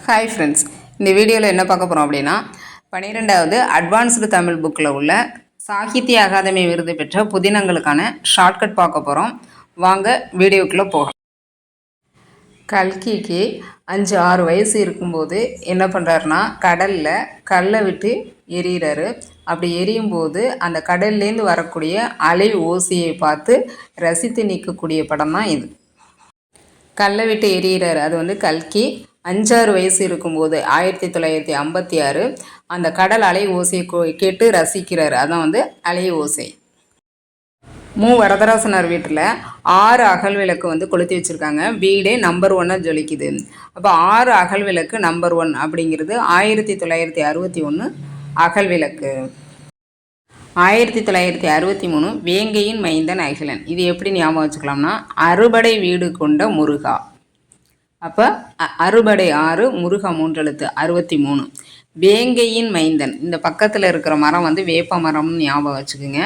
Hi friends, இந்த வீடியோவில் என்ன பார்க்க போகிறோம் அப்படின்னா 12வது அட்வான்ஸ்டு தமிழ் புக்கில் உள்ள சாகித்ய அகாதமி விருது பெற்ற புதினங்களுக்கான ஷார்ட்கட் பார்க்க போகிறோம். வாங்க வீடியோக்குள்ளே போகலாம். கல்கிக்கு 5-6 வயசு இருக்கும்போது என்ன பண்ணுறாருனா கடலில் கல்லை விட்டு எரியிறாரு. அப்படி எரியும் போது அந்த கடல்லேருந்து வரக்கூடிய அலை ஓசையை பார்த்து ரசித்து நிற்கக்கூடிய படம் தான் இது. கல்லை விட்டு எரியிறாரு. அது கல்கி 5-6 வயசு இருக்கும்போது 1956 அந்த கடல் அலை ஓசையை கேட்டு ரசிக்கிறார். அதான் அலை ஓசை. வரதராசனார் வீட்டில் 6 அகல் விளக்கு கொளுத்தி வச்சுருக்காங்க. வீடே நம்பர் 1 ஜொலிக்குது. அப்போ 6 அகல் விளக்கு நம்பர் 1 அப்படிங்கிறது 1961 அகல் விளக்கு. 1963 வேங்கையின் மைந்தன் அகிலன். இது எப்படி ஞாபகம் வச்சுக்கலாம்னா அறுபடை வீடு கொண்ட முருகா. அப்போ அறுபடை 6 முருகா 3 எழுத்து 63. வேங்கையின் மைந்தன், இந்த பக்கத்தில் இருக்கிற மரம் வேப்ப மரம்னு ஞாபகம் வச்சுக்கோங்க.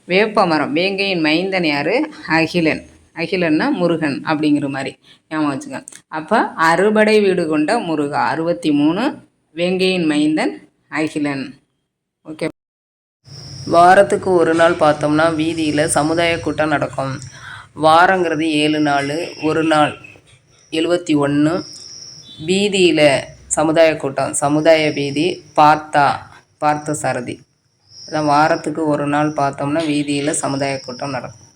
வேப்ப மரம். வேங்கையின் மைந்தன் யார்? அகிலன். அகிலன்னா முருகன் அப்படிங்கிற மாதிரி ஞாபகம் வச்சுக்கோங்க. அப்போ அறுபடை வீடு கொண்ட முருகா 63, வேங்கையின் மைந்தன் அகிலன். ஓகே. வாரத்துக்கு ஒரு நாள் பார்த்தோம்னா வீதியில் சமுதாய கூட்டம் நடக்கும். வாரங்கிறது 7 நாள், ஒரு நாள் 71. வீதியில் சமுதாய கூட்டம், சமுதாய வீதி, பார்த்த சாரதி. அதான் வாரத்துக்கு ஒரு நாள் பார்த்தோம்னா வீதியில் சமுதாய கூட்டம் நடக்கும்.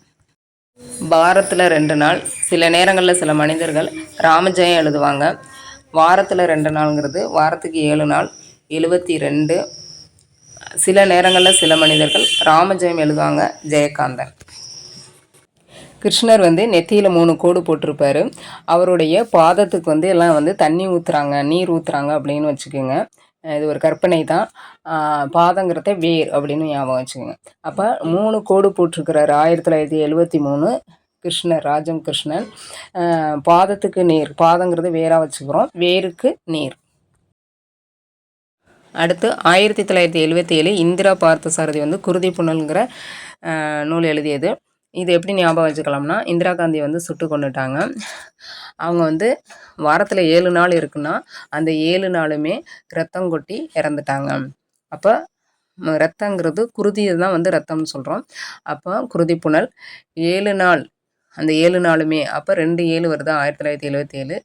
வாரத்தில் 2 நாள். சில நேரங்களில் சில மனிதர்கள் ராமஜெயம் எழுதுவாங்க. வாரத்தில் 2 நாளுங்கிறது வாரத்துக்கு 7 நாள் 72. சில நேரங்களில் சில மனிதர்கள் ராமஜெயம் எழுதுவாங்க. ஜெயகாந்தன். கிருஷ்ணர் நெத்தியில் 3 கோடு போட்டிருப்பார். அவருடைய பாதத்துக்கு எல்லாம் தண்ணி ஊற்றுறாங்க, நீர் ஊற்றுறாங்க அப்படின்னு வச்சுக்கோங்க. இது ஒரு கற்பனை தான். பாதங்கிறத வேர் அப்படின்னு ஞாபகம் வச்சுக்கோங்க. அப்போ 3 கோடு போட்டிருக்கிறாரு. 1973 கிருஷ்ணர், ராஜம் கிருஷ்ணன். பாதத்துக்கு நீர், பாதங்கிறது வேராக வச்சுக்கிறோம், வேருக்கு நீர். அடுத்து 1977 இந்திரா பார்த்தசாரதி குருதி புனல்ங்கிற நூல் எழுதியது. இது எப்படி ஞாபகம் வச்சுக்கலாம்னா இந்திரா காந்தி சுட்டு கொண்டுட்டாங்க. அவங்க வாரத்தில் 7 நாள் இருக்குன்னா அந்த 7 நாளுமே ரத்தம் கொட்டி இறந்துட்டாங்க. அப்போ ரத்தங்கிறது குருதியை தான் ரத்தம்னு சொல்கிறோம். அப்போ குருதி புனல் 7 நாள், அந்த 7 நாளுமே. அப்போ 2-7 வருது 1977.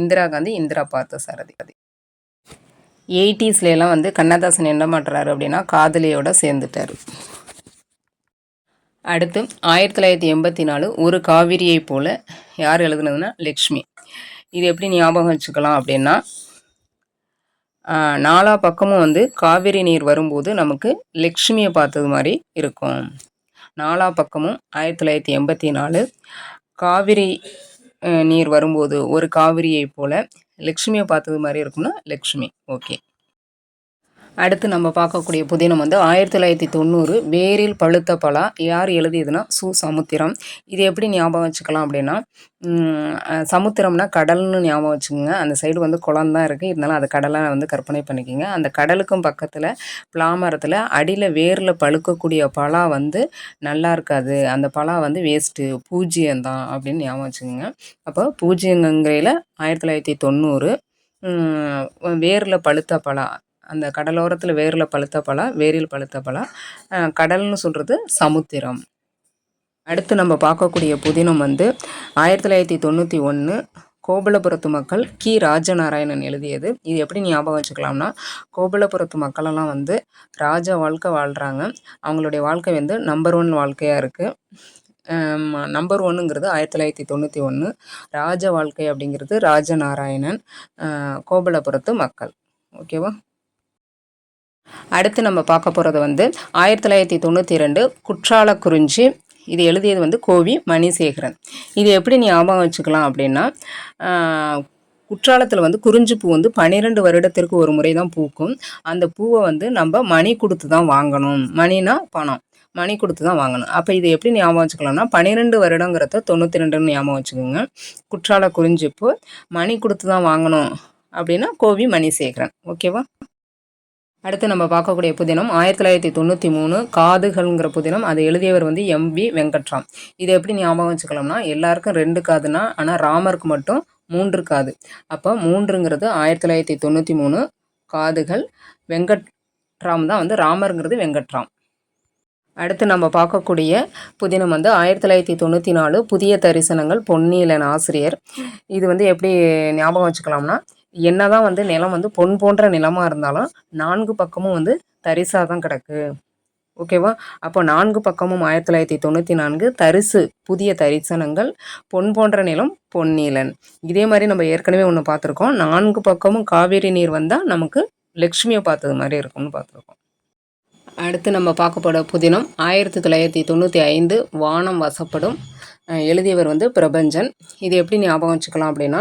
இந்திரா காந்தி, இந்திரா பார்த்தசாரதி. 80ஸ்லாம் கண்ணதாசன் என்ன பண்ணுறாரு அப்படின்னா காதலியோட சேர்ந்துட்டார். அடுத்து 1984 ஒரு காவிரியை போல யார் எழுதுனதுன்னா லக்ஷ்மி. இது எப்படி ஞாபகம் வச்சுக்கலாம் அப்படின்னா 4 பக்கமும் காவிரி நீர் வரும்போது நமக்கு லக்ஷ்மியை பார்த்தது மாதிரி இருக்கும். 4 பக்கமும் 1984 காவிரி நீர் வரும்போது ஒரு காவிரியை போல லக்ஷ்மியை பார்த்தது மாதிரி இருக்கும்னா லக்ஷ்மி. ஓகே. அடுத்து நம்ம பார்க்கக்கூடிய புதினம் 1990 வேரில் பழுத்த பலா. யார் எழுதியதுன்னா சு. சமுத்திரம். இது எப்படி ஞாபகம் வச்சுக்கலாம் அப்படின்னா சமுத்திரம்னா கடல்னு ஞாபகம் வச்சுக்கோங்க. அந்த சைடு குளம் தான் இருக்குது, இருந்தாலும் அதை கடலாக கற்பனை பண்ணிக்கோங்க. அந்த கடலுக்கும் பக்கத்தில் பிளாமரத்தில் அடியில் வேரில் பழுக்கக்கூடிய பலா நல்லா இருக்காது, அந்த பலா வேஸ்ட்டு, பூஜ்ஜியம்தான் அப்படின்னு ஞாபகம் வச்சுக்கோங்க. அப்போ பூஜ்ஜியங்கையில் 1990 வேரில் பழுத்த பலா, அந்த கடலோரத்தில் வேரில் பழுத்த பலா, வேரில் பழுத்த பலா. கடல்னு சொல்கிறது சமுத்திரம். அடுத்து நம்ம பார்க்கக்கூடிய புதினம் 1991 கோபலபுரத்து மக்கள் கி. ராஜநாராயணன் எழுதியது. இது எப்படி ஞாபகம் வச்சுக்கலாம்னா கோபலபுரத்து மக்களெல்லாம் ராஜ வாழ்க்கை வாழ்கிறாங்க. அவங்களுடைய வாழ்க்கை நம்பர் 1 வாழ்க்கையாக இருக்குது. நம்பர் 1ங்கிறது 1991. ராஜ வாழ்க்கை அப்படிங்கிறது ராஜநாராயணன், கோபலபுரத்து மக்கள். ஓகேவா? அடுத்து நம்ம பார்க்க போகிறது 1992 குற்றால குறிஞ்சி. இது எழுதியது கோவி மணிசேகரன். இது எப்படி ஞாபகம் வச்சுக்கலாம் அப்படின்னா குற்றாலத்தில் குறிஞ்சி பூ 12 வருடத்திற்கு ஒரு முறை தான் பூக்கும். அந்த பூவை நம்ம மணி கொடுத்து தான் வாங்கணும். மணினா பணம், மணி கொடுத்து தான் வாங்கணும். அப்போ இது எப்படி ஞாபகம் வச்சுக்கலாம்னா 12 வருடங்கிறத 92ன்னு ஞாபகம் வச்சுக்கோங்க. குற்றால குறிஞ்சி பூ மணி கொடுத்து தான் வாங்கணும் அப்படின்னா கோவி மணிசேகரன். ஓகேவா? அடுத்து நம்ம பார்க்கக்கூடிய புதினம் 1993 காதுகள்ங்கிற புதினம். அதை எழுதியவர் எம்.வி. வெங்கட்ராம். இதை எப்படி ஞாபகம் வச்சுக்கலாம்னா எல்லாருக்கும் 2 காதுனா, ஆனால் ராமருக்கு மட்டும் 3 காது. அப்போ 3ங்கிறது 1993 காதுகள். வெங்கட்ராம் தான் வந்து ராமருங்கிறது வெங்கட்ராம். அடுத்து நம்ம பார்க்கக்கூடிய புதினம் வந்து 1994 புதிய தரிசனங்கள் பொன்னியிலன் ஆசிரியர். இது வந்து எப்படி ஞாபகம் வச்சுக்கலாம்னா, என்னதான் வந்து நிலம் வந்து பொன் போன்ற நிலமாக இருந்தாலும் 4 பக்கமும் வந்து தரிசாக தான் கிடக்கு. ஓகேவா? அப்போ 4 பக்கமும் 1994 தரிசு புதிய தரிசனங்கள் பொன் போன்ற நிலம் பொன்னியிலன். இதே மாதிரி நம்ம ஏற்கனவே ஒன்று பார்த்துருக்கோம். 4 பக்கமும் காவேரி நீர் வந்தால் நமக்கு லக்ஷ்மியை பார்த்தது மாதிரி இருக்கும்னு பார்த்துருக்கோம். அடுத்து நம்ம பார்க்கப்பட புதினம் 1995 வானம் வசப்படும். எழுதியவர் வந்து பிரபஞ்சன். இது எப்படி ஞாபகம் வச்சுக்கலாம் அப்படின்னா,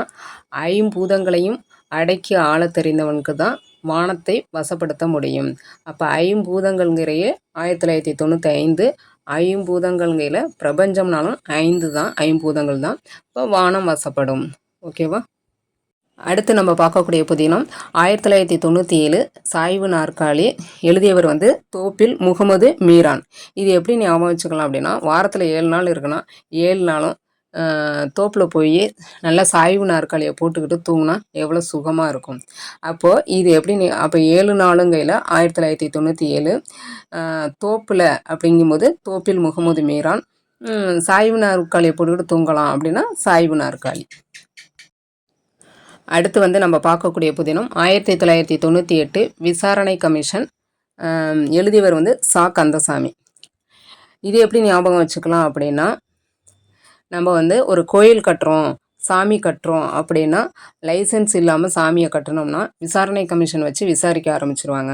ஐம்பூதங்களையும் அடக்கி ஆள தெரிந்தவனுக்கு தான் வானத்தை வசப்படுத்த முடியும். அப்போ ஐம்பூதங்கள்ங்கிறையே 1995 ஐம்பூதங்கள்ங்கையில் பிரபஞ்சம்னாலும் 5 தான், ஐம்பூதங்கள் தான். இப்போ வானம் வசப்படும். ஓகேவா? அடுத்து நம்ம பார்க்கக்கூடிய புதினம் 1997 சாய்வு நாற்காலி. எழுதியவர் வந்து தோப்பில் முகமது மீரான். இது எப்படி ஞாபகம் வச்சுக்கலாம் அப்படின்னா, வாரத்தில் 7 நாள் இருக்குன்னா 7 நாளும் தோப்பில் போய் நல்லா சாய்வு நாற்காலியை போட்டுக்கிட்டு தூங்கினா எவ்வளோ சுகமாக இருக்கும். அப்போது இது எப்படி அப்போ 7 நாளுங்கையில் 1997 தோப்பில் அப்படிங்கும்போது தோப்பில் முகமது மீரான். சாய்வு நாற்காலியை போட்டுக்கிட்டு தூங்கலாம் அப்படின்னா சாய்வு நாற்காலி. அடுத்து வந்து நம்ம பார்க்கக்கூடிய புதினம் 1998 விசாரணை கமிஷன். எழுதியவர் வந்து சா கந்தசாமி. இது எப்படி ஞாபகம் வச்சுக்கலாம் அப்படின்னா, நம்ம வந்து ஒரு கோயில் கட்டுறோம், சாமி கட்டுறோம் அப்படின்னா லைசன்ஸ் இல்லாமல் சாமியை கட்டணும்னா விசாரணை கமிஷன் வச்சு விசாரிக்க ஆரம்பிச்சிருவாங்க.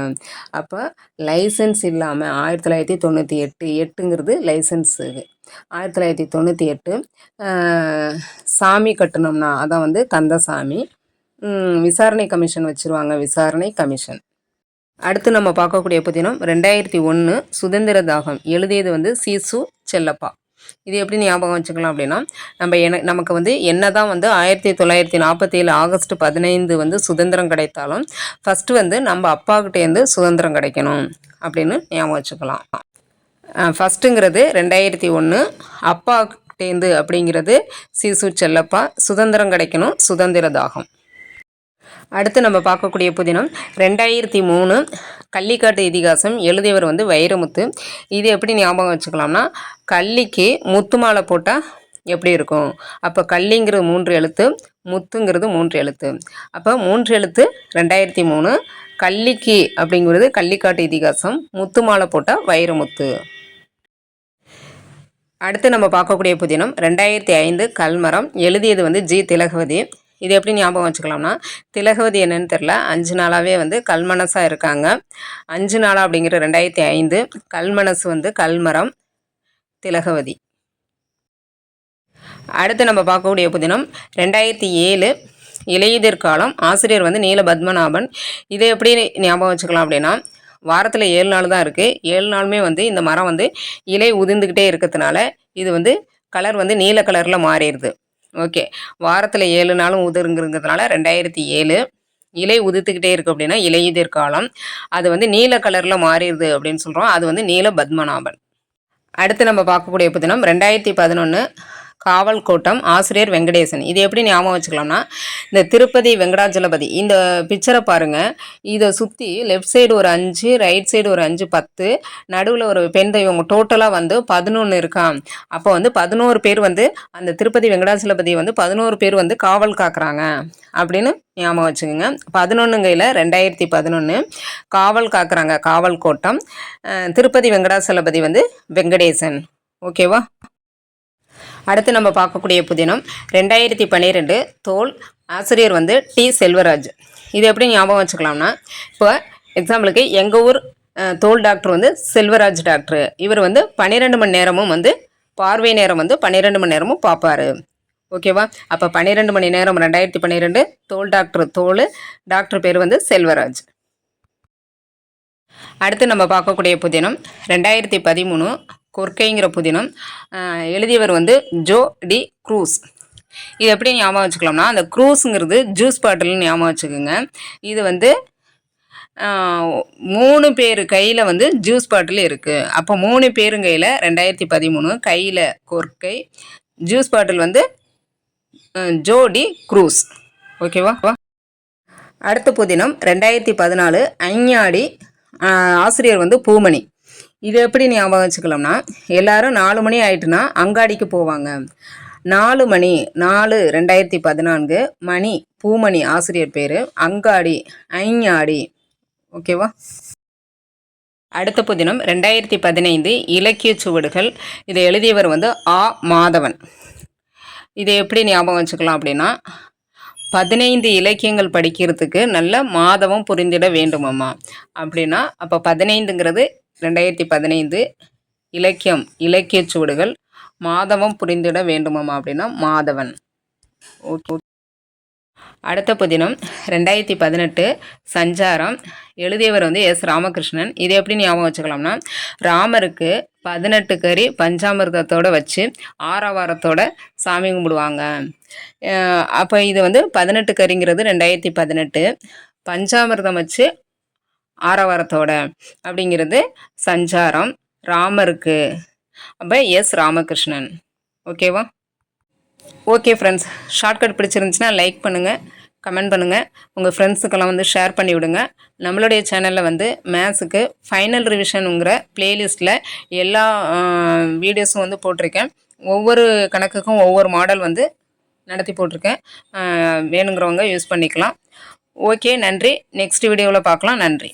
அப்போ லைசன்ஸ் இல்லாமல் 1998 8ங்கிறது லைசன்ஸு. 1998 சாமி கட்டணும்னா அதான் வந்து கந்தசாமி. விசாரணை கமிஷன் வச்சுருவாங்க, விசாரணை கமிஷன். அடுத்து நம்ம பார்க்கக்கூடிய புதினம் 2001 சுதந்திர தாகம். எழுதியது வந்து சீசு செல்லப்பா. இது எப்படி ஞாபகம் வச்சுக்கலாம் அப்படின்னா, நமக்கு வந்து என்ன தான் வந்து 1947 ஆகஸ்ட் 15 வந்து சுதந்திரம் கிடைத்தாலும் ஃபஸ்ட்டு வந்து நம்ம அப்பாக்கிட்டேருந்து சுதந்திரம் கிடைக்கணும் அப்படின்னு ஞாபகம் வச்சுக்கலாம். ஃபஸ்ட்டுங்கிறது 2001, அப்பாக்கிட்டேருந்து அப்படிங்கிறது சீசு செல்லப்பா. சுதந்திரம் கிடைக்கணும், சுதந்திர தாகம். அடுத்து நம்ம பார்க்கக்கூடிய புதினம் 2003 கள்ளிக்காட்டு இதிகாசம். எழுதியவர் வந்து வைரமுத்து. இது எப்படி ஞாபகம் வச்சுக்கலாம்னா, கள்ளிக்கு முத்து மாலை போட்டால் எப்படி இருக்கும். அப்போ கள்ளிங்கிறது 3 எழுத்து, முத்துங்கிறது 3 எழுத்து. அப்போ 3 எழுத்து 2003. கள்ளிக்கு அப்படிங்கிறது கள்ளிக்காட்டு இதிகாசம், முத்து மாலை போட்டால் வைரமுத்து. அடுத்து நம்ம பார்க்கக்கூடிய புதினம் 2005 கல்மரம். எழுதியது வந்து ஜி திலகவதி. இது எப்படி ஞாபகம் வச்சுக்கலாம்னா, திலகவதி என்னன்னு தெரில, 5 நாளாகவே வந்து கல்மனசாக இருக்காங்க. 5 நாளாக அப்படிங்கிற 2005, கல்மனசு வந்து கல்மரம், திலகவதி. அடுத்து நம்ம பார்க்கக்கூடிய புதினம் 2007 இலையுதிர் காலம். ஆசிரியர் வந்து நீல பத்மநாபன். இதை எப்படி ஞாபகம் வச்சுக்கலாம் அப்படின்னா, வாரத்தில் 7 நாள் தான் இருக்குது. 7 நாளுமே வந்து இந்த மரம் வந்து இலை உதிர்ந்துக்கிட்டே இருக்கிறதுனால இது வந்து கலர் வந்து நீல கலரில் மாறிடுது. ஓகே, வாரத்தில் 7 நாளும் உதிருங்கிறதுனால 2007 இலை உதிர்த்துக்கிட்டே இருக்குது அப்படின்னா இலையுதிர் காலம். அது வந்து நீல கலரில் மாறிடுது அப்படின்னு சொல்கிறோம். அது வந்து நீல பத்மநாபன். அடுத்து நம்ம பார்க்கக்கூடிய புதினம் 2011 காவல் கோட்டம். ஆசிரியர் வெங்கடேசன். இது எப்படி ஞாபகம் வச்சுக்கலாம்னா, இந்த திருப்பதி வெங்கடாஜலபதி இந்த பிக்சரை பாருங்கள். இதை சுற்றி லெஃப்ட் சைடு ஒரு 5, ரைட் சைடு ஒரு 5, 10, நடுவில் ஒரு பெண் தெய்வம், டோட்டலாக வந்து 11 இருக்கான். அப்போ வந்து 11 பேர் வந்து அந்த திருப்பதி வெங்கடாஜலபதியை வந்து 11 பேர் வந்து காவல் காக்குறாங்க அப்படின்னு ஞாபகம் வச்சுக்கோங்க. 11ங்கையில் 2011 காவல் காக்குறாங்க, காவல் கோட்டம். திருப்பதி வெங்கடாஜலபதி வந்து வெங்கடேசன். ஓகேவா? அடுத்து நம்ம பார்க்கக்கூடிய புதினம் 2012 தோல். ஆசிரியர் வந்து டி செல்வராஜ். இது எப்படி ஞாபகம் வச்சுக்கலாம்னா, இப்போ எக்ஸாம்பிளுக்கு எங்கள் ஊர் தோல் டாக்டர் வந்து செல்வராஜ் டாக்டர். இவர் வந்து 12 மணி நேரமும் வந்து பார்வை நேரம் வந்து 12 மணி நேரமும் பார்ப்பார். ஓகேவா? அப்போ 12 மணி நேரம் 2012 தோல் டாக்டர் தோல். டாக்டர் பேர் வந்து செல்வராஜ். அடுத்து நம்ம பார்க்கக்கூடிய புதினம் 2013 கொர்க்கைங்கிற புதினம். எழுதியவர் வந்து ஜோ டி க்ரூஸ். இது எப்படி ஞாபகம் வச்சுக்கலாம்னா, அந்த க்ரூஸுங்கிறது ஜூஸ் பாட்டில்னு ஞாபகம் வச்சுக்கோங்க. இது வந்து 3 பேர் கையில் வந்து ஜூஸ் பாட்டில் இருக்குது. அப்போ 3 பேரும் கையில் 2013 கையில் கொர்க்கை, ஜூஸ் பாட்டில் வந்து ஜோடி க்ரூஸ். ஓகேவா? அடுத்த புதினம் 2014 ஐஞாடி. ஆசிரியர் வந்து பூமணி. இது எப்படி ஞாபகம் வச்சுக்கலாம்னா, எல்லாரும் 4 மணி ஆயிட்டுனா அங்காடிக்கு போவாங்க. 4 மணி 4 2014 மணி பூமணி ஆசிரியர் பேர், அங்காடி ஐஞாடி. ஓகேவா? அடுத்த புதினம் 2015 இலக்கிய சுவடுகள். இதை எழுதியவர் வந்து ஆ மாதவன். இதை எப்படி ஞாபகம் வச்சுக்கலாம் அப்படின்னா, 15 இலக்கியங்கள் படிக்கிறதுக்கு நல்ல மாதவம் புரிந்திட வேண்டுமம்மா அப்படின்னா, அப்போ 15ங்கிறது 2015 இலக்கிய சுவடுகள், மாதவம் புரிந்திட வேண்டுமம்மா அப்படின்னா மாதவன். ஓகே. அடுத்த புதினம் 2018 சஞ்சாரம். எழுதியவர் வந்து எஸ் ராமகிருஷ்ணன். இது எப்படி ஞாபகம் வச்சுக்கலாம்னா, ராமருக்கு 18 கறி பஞ்சாமிர்தத்தோடு வச்சு ஆரவாரத்தோட சாமி கும்பிடுவாங்க. அப்போ இது வந்து 18 கறிங்கிறது 2018, பஞ்சாமிர்தம் வச்சு ஆரவாரத்தோட அப்படிங்கிறது சஞ்சாரம், ராமருக்கு. அப்போ எஸ் ராமகிருஷ்ணன். ஓகேவா? ஓகே ஃப்ரெண்ட்ஸ், ஷார்ட்கட் பிடிச்சிருந்துச்சுன்னா லைக் பண்ணுங்கள், கமெண்ட் பண்ணுங்கள், உங்கள் ஃப்ரெண்ட்ஸுக்கெல்லாம் வந்து ஷேர் பண்ணி விடுங்க. நம்மளுடைய சேனலில் வந்து மேத்ஸுக்கு ஃபைனல் ரிவிஷனுங்கிற ப்ளேலிஸ்ட்டில் எல்லா வீடியோஸும் வந்து போட்டிருக்கேன். ஒவ்வொரு கணக்குக்கும் ஒவ்வொரு மாடல் வந்து நடத்தி போட்டிருக்கேன். வேணுங்கிறவங்க யூஸ் பண்ணிக்கலாம். ஓகே, நன்றி. நெக்ஸ்ட் வீடியோவில் பார்க்கலாம். நன்றி.